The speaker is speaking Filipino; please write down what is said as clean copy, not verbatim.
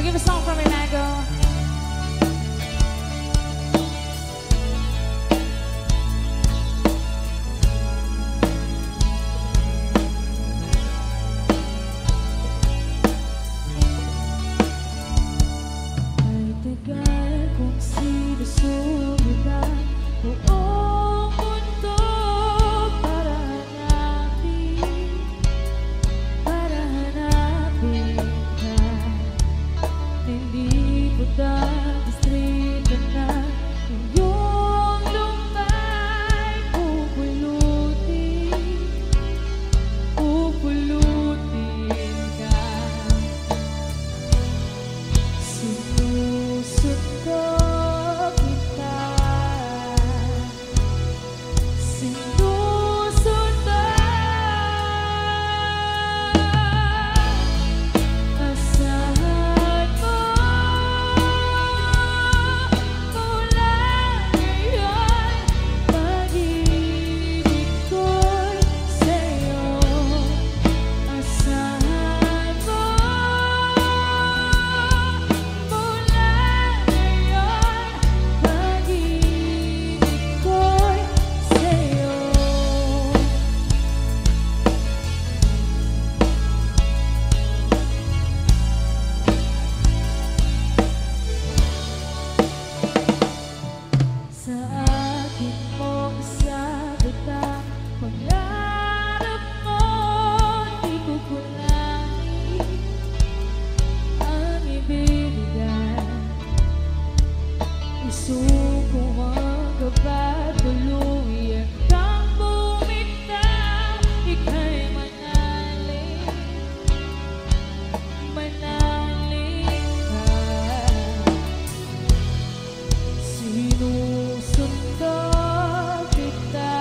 give a song from Imago. Ay tagal kung sinusubukan buong mundo para hanapin ka. Hindi ko distrito na iyong lumbay pupulutin ka. Sinusunod kita, asahan mo mula ngayon, pag-ibig ko'y sa'yo. Asahan mo mula ngayon, pag-ibig ko'y sa'yo. Sa akin mo isabot ang pangarap mo, di ko kulangin ang ibibigay. Isuko ang kapag tuluyan kang bumitaw, ika'y manaling ka. Sinusunod kita,